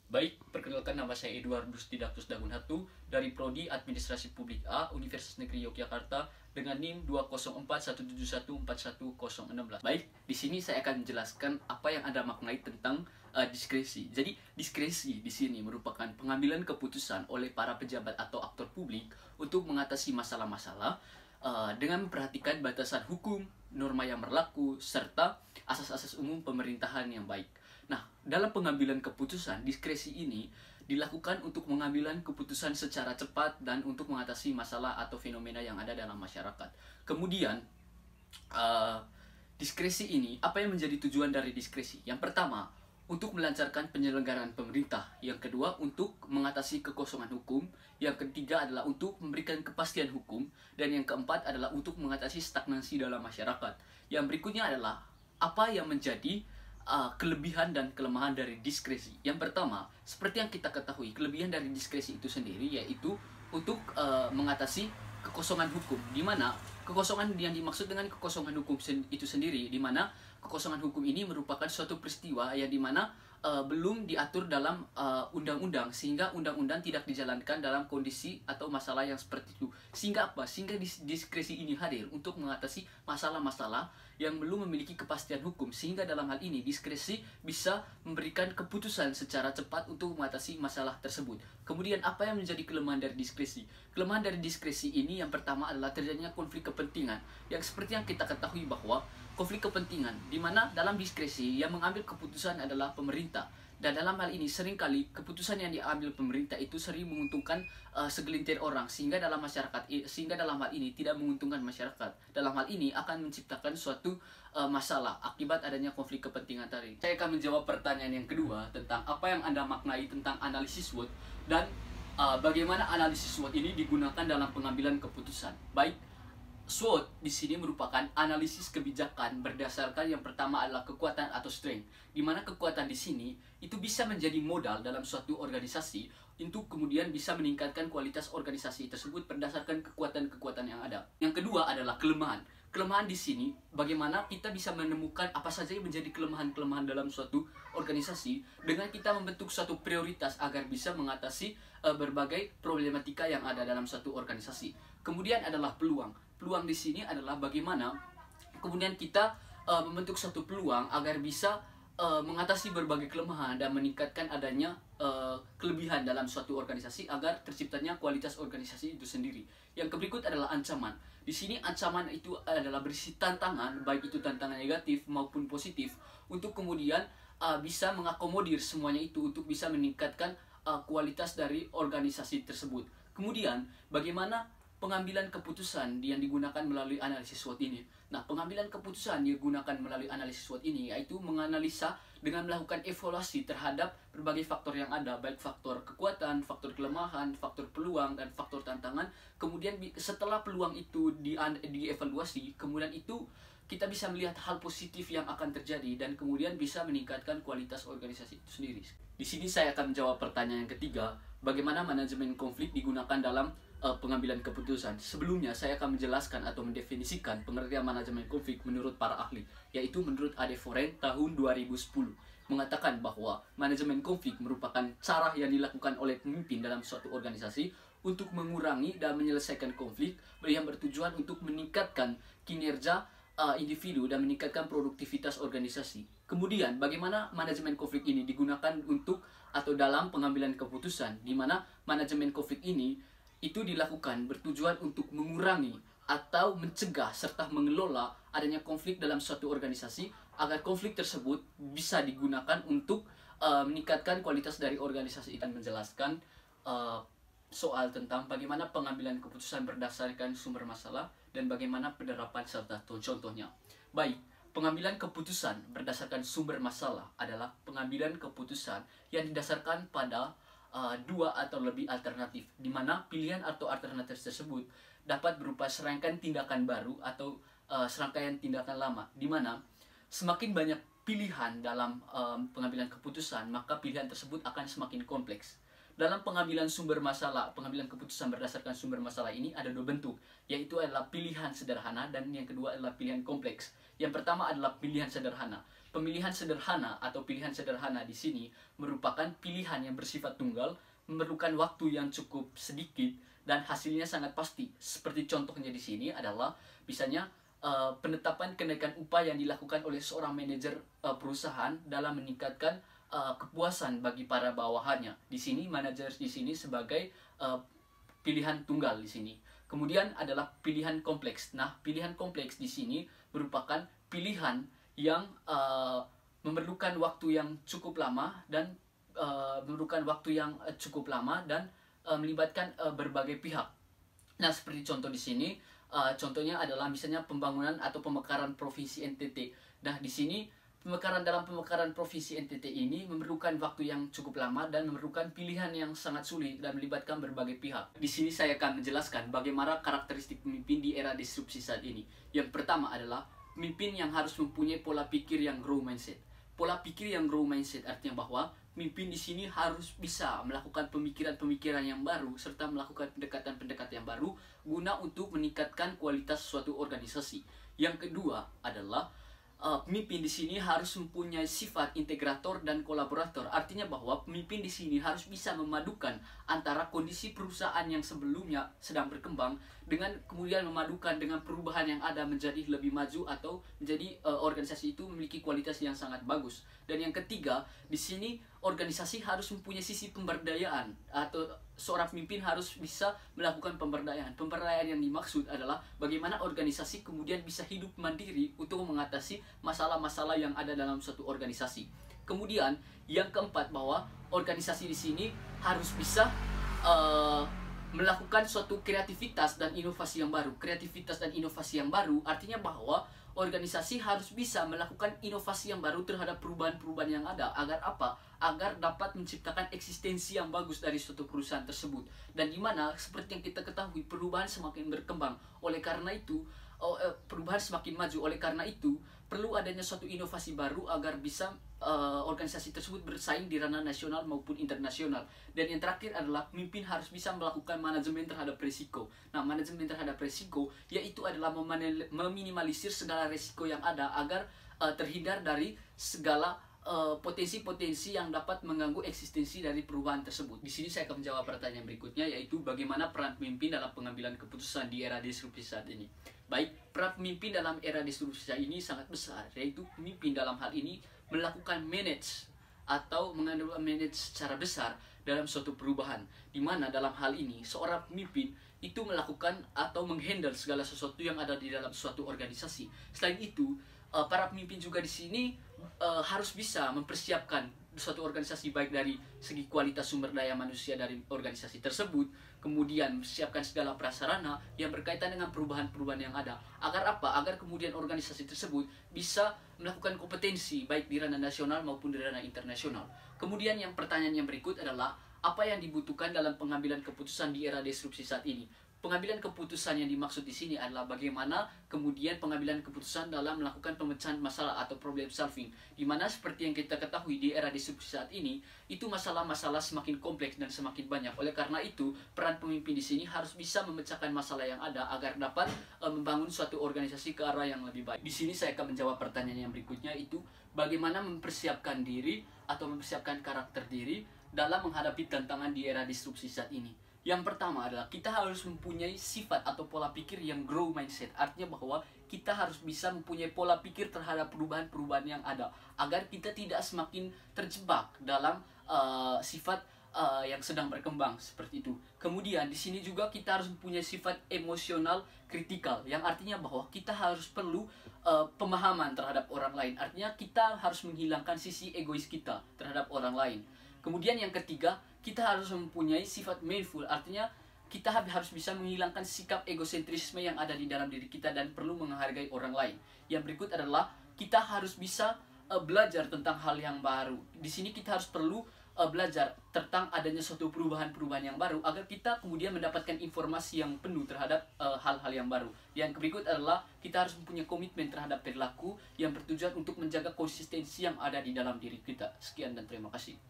Baik, perkenalkan nama saya Eduardus Didaktus Dagunhatu dari Prodi Administrasi Publik A, Universitas Negeri Yogyakarta dengan NIM 20417141016. Baik, di sini saya akan menjelaskan apa yang Anda maknai tentang diskresi. Jadi, diskresi di sini merupakan pengambilan keputusan oleh para pejabat atau aktor publik untuk mengatasi masalah-masalah dengan memperhatikan batasan hukum, norma yang berlaku, serta asas-asas umum pemerintahan yang baik. Nah, dalam pengambilan keputusan, diskresi ini dilakukan untuk mengambilan keputusan secara cepat dan untuk mengatasi masalah atau fenomena yang ada dalam masyarakat. Kemudian, diskresi ini, apa yang menjadi tujuan dari diskresi? Yang pertama, untuk melancarkan penyelenggaraan pemerintah. Yang kedua, untuk mengatasi kekosongan hukum. Yang ketiga adalah untuk memberikan kepastian hukum. Dan yang keempat adalah untuk mengatasi stagnasi dalam masyarakat. Yang berikutnya adalah apa yang menjadi kelebihan dan kelemahan dari diskresi. Yang pertama, seperti yang kita ketahui, kelebihan dari diskresi itu sendiri yaitu untuk mengatasi kekosongan hukum, di mana kekosongan yang dimaksud dengan kekosongan hukum itu sendiri, di mana kekosongan hukum ini merupakan suatu peristiwa yang dimana belum diatur dalam undang-undang, sehingga undang-undang tidak dijalankan dalam kondisi atau masalah yang seperti itu. Sehingga apa? Sehingga diskresi ini hadir untuk mengatasi masalah-masalah yang belum memiliki kepastian hukum, sehingga dalam hal ini diskresi bisa memberikan keputusan secara cepat untuk mengatasi masalah tersebut. Kemudian apa yang menjadi kelemahan dari diskresi? Kelemahan dari diskresi ini yang pertama adalah terjadinya konflik kepentingan, yang seperti yang kita ketahui bahwa konflik kepentingan, di mana dalam diskresi yang mengambil keputusan adalah pemerintah. Dan dalam hal ini seringkali keputusan yang diambil pemerintah itu sering menguntungkan segelintir orang, sehingga dalam hal ini tidak menguntungkan masyarakat. Dalam hal ini akan menciptakan suatu masalah akibat adanya konflik kepentingan tadi. Saya akan menjawab pertanyaan yang kedua tentang apa yang Anda maknai tentang analisis SWOT dan bagaimana analisis SWOT ini digunakan dalam pengambilan keputusan. Baik, SWOT di sini merupakan analisis kebijakan berdasarkan yang pertama adalah kekuatan atau strength, di mana kekuatan di sini itu bisa menjadi modal dalam suatu organisasi untuk kemudian bisa meningkatkan kualitas organisasi tersebut berdasarkan kekuatan-kekuatan yang ada. Yang kedua adalah kelemahan. Kelemahan di sini bagaimana kita bisa menemukan apa saja yang menjadi kelemahan-kelemahan dalam suatu organisasi dengan kita membentuk suatu prioritas agar bisa mengatasi berbagai problematika yang ada dalam suatu organisasi. Kemudian adalah peluang. Peluang di sini adalah bagaimana kemudian kita membentuk suatu peluang agar bisa mengatasi berbagai kelemahan dan meningkatkan adanya kelebihan dalam suatu organisasi agar terciptanya kualitas organisasi itu sendiri. Yang berikut adalah ancaman. Di sini ancaman itu adalah berisi tantangan, baik itu tantangan negatif maupun positif, untuk kemudian bisa mengakomodir semuanya itu untuk bisa meningkatkan kualitas dari organisasi tersebut. Kemudian bagaimana pengambilan keputusan yang digunakan melalui analisis SWOT ini. Nah, pengambilan keputusan yang digunakan melalui analisis SWOT ini yaitu menganalisa dengan melakukan evaluasi terhadap berbagai faktor yang ada, baik faktor kekuatan, faktor kelemahan, faktor peluang, dan faktor tantangan. Kemudian setelah peluang itu dievaluasi, kemudian itu kita bisa melihat hal positif yang akan terjadi dan kemudian bisa meningkatkan kualitas organisasi itu sendiri. Di sini saya akan menjawab pertanyaan yang ketiga, bagaimana manajemen konflik digunakan dalam pengambilan keputusan. Sebelumnya saya akan menjelaskan atau mendefinisikan pengertian manajemen konflik menurut para ahli, yaitu menurut Ade Foren tahun 2010 mengatakan bahwa manajemen konflik merupakan cara yang dilakukan oleh pemimpin dalam suatu organisasi untuk mengurangi dan menyelesaikan konflik yang bertujuan untuk meningkatkan kinerja individu dan meningkatkan produktivitas organisasi. Kemudian bagaimana manajemen konflik ini digunakan untuk atau dalam pengambilan keputusan, di mana manajemen konflik ini itu dilakukan bertujuan untuk mengurangi atau mencegah serta mengelola adanya konflik dalam suatu organisasi agar konflik tersebut bisa digunakan untuk meningkatkan kualitas dari organisasi. Dan menjelaskan soal tentang bagaimana pengambilan keputusan berdasarkan sumber masalah dan bagaimana penerapan serta contohnya. Baik, pengambilan keputusan berdasarkan sumber masalah adalah pengambilan keputusan yang didasarkan pada dua atau lebih alternatif, di mana pilihan atau alternatif tersebut dapat berupa serangkaian tindakan baru atau serangkaian tindakan lama, di mana semakin banyak pilihan dalam pengambilan keputusan, maka pilihan tersebut akan semakin kompleks. Dalam pengambilan sumber masalah, pengambilan keputusan berdasarkan sumber masalah ini ada dua bentuk, yaitu adalah pilihan sederhana dan yang kedua adalah pilihan kompleks. Yang pertama adalah pilihan sederhana. Pemilihan sederhana atau pilihan sederhana di sini merupakan pilihan yang bersifat tunggal, memerlukan waktu yang cukup sedikit dan hasilnya sangat pasti. Seperti contohnya di sini adalah misalnya penetapan kenaikan upah yang dilakukan oleh seorang manajer perusahaan dalam meningkatkan kepuasan bagi para bawahannya. Di sini manajer di sini sebagai pilihan tunggal di sini. Kemudian adalah pilihan kompleks. Nah, pilihan kompleks di sini merupakan pilihan yang memerlukan waktu yang cukup lama dan melibatkan berbagai pihak. Nah, seperti contoh di sini, contohnya adalah misalnya pembangunan atau pemekaran provinsi NTT. Nah, di sini dalam pemekaran provinsi NTT ini memerlukan waktu yang cukup lama dan memerlukan pilihan yang sangat sulit dan melibatkan berbagai pihak. Di sini saya akan menjelaskan bagaimana karakteristik pemimpin di era disrupsi saat ini. Yang pertama adalah pemimpin yang harus mempunyai pola pikir yang growth mindset. Pola pikir yang growth mindset artinya bahwa pemimpin di sini harus bisa melakukan pemikiran-pemikiran yang baru serta melakukan pendekatan-pendekatan yang baru guna untuk meningkatkan kualitas suatu organisasi. Yang kedua adalah pemimpin di sini harus mempunyai sifat integrator dan kolaborator. Artinya bahwa pemimpin di sini harus bisa memadukan antara kondisi perusahaan yang sebelumnya sedang berkembang dengan kemudian memadukan dengan perubahan yang ada menjadi lebih maju atau menjadi organisasi itu memiliki kualitas yang sangat bagus. Dan yang ketiga, di sini organisasi harus mempunyai sisi pemberdayaan atau seorang pemimpin harus bisa melakukan pemberdayaan. Pemberdayaan yang dimaksud adalah bagaimana organisasi kemudian bisa hidup mandiri untuk mengatasi masalah-masalah yang ada dalam suatu organisasi. Kemudian yang keempat bahwa organisasi di sini harus bisa melakukan suatu kreativitas dan inovasi yang baru. Kreativitas dan inovasi yang baru artinya bahwa organisasi harus bisa melakukan inovasi yang baru terhadap perubahan-perubahan yang ada. Agar apa? Agar dapat menciptakan eksistensi yang bagus dari suatu perusahaan tersebut. Dan dimana seperti yang kita ketahui perubahan semakin berkembang. Oleh karena itu perubahan semakin maju. Oleh karena itu perlu adanya suatu inovasi baru agar bisa organisasi tersebut bersaing di ranah nasional maupun internasional. Dan yang terakhir adalah pemimpin harus bisa melakukan manajemen terhadap risiko. Nah, manajemen terhadap risiko yaitu adalah meminimalisir segala risiko yang ada agar terhindar dari segala potensi-potensi yang dapat mengganggu eksistensi dari perubahan tersebut. Di sini saya akan menjawab pertanyaan berikutnya, yaitu bagaimana peran pemimpin dalam pengambilan keputusan di era disrupsi saat ini. Baik, peran pemimpin dalam era disrupsi saat ini sangat besar, yaitu pemimpin dalam hal ini melakukan manage secara besar dalam suatu perubahan, di mana dalam hal ini seorang pemimpin itu melakukan atau menghandle segala sesuatu yang ada di dalam suatu organisasi. Selain itu, para pemimpin juga di sini harus bisa mempersiapkan suatu organisasi baik dari segi kualitas sumber daya manusia dari organisasi tersebut, kemudian mempersiapkan segala prasarana yang berkaitan dengan perubahan-perubahan yang ada. Agar apa? Agar kemudian organisasi tersebut bisa melakukan kompetensi baik di ranah nasional maupun di ranah internasional. Kemudian yang pertanyaan yang berikut adalah apa yang dibutuhkan dalam pengambilan keputusan di era disrupsi saat ini? Pengambilan keputusan yang dimaksud di sini adalah bagaimana kemudian pengambilan keputusan dalam melakukan pemecahan masalah atau problem solving. Di mana seperti yang kita ketahui di era disrupsi saat ini, itu masalah-masalah semakin kompleks dan semakin banyak. Oleh karena itu, peran pemimpin di sini harus bisa memecahkan masalah yang ada agar dapat membangun suatu organisasi ke arah yang lebih baik. Di sini saya akan menjawab pertanyaan yang berikutnya, itu bagaimana mempersiapkan diri atau mempersiapkan karakter diri dalam menghadapi tantangan di era disrupsi saat ini. Yang pertama adalah kita harus mempunyai sifat atau pola pikir yang growth mindset. Artinya bahwa kita harus bisa mempunyai pola pikir terhadap perubahan-perubahan yang ada, agar kita tidak semakin terjebak dalam sifat yang sedang berkembang seperti itu. Kemudian di sini juga kita harus mempunyai sifat emosional kritikal, yang artinya bahwa kita harus perlu pemahaman terhadap orang lain. Artinya kita harus menghilangkan sisi egois kita terhadap orang lain. Kemudian yang ketiga, kita harus mempunyai sifat mindful, artinya kita harus bisa menghilangkan sikap egosentrisme yang ada di dalam diri kita dan perlu menghargai orang lain. Yang berikut adalah kita harus bisa belajar tentang hal yang baru. Di sini kita harus perlu belajar tentang adanya suatu perubahan-perubahan yang baru agar kita kemudian mendapatkan informasi yang penuh terhadap hal-hal yang baru. Yang berikut adalah kita harus mempunyai komitmen terhadap perilaku yang bertujuan untuk menjaga konsistensi yang ada di dalam diri kita. Sekian dan terima kasih.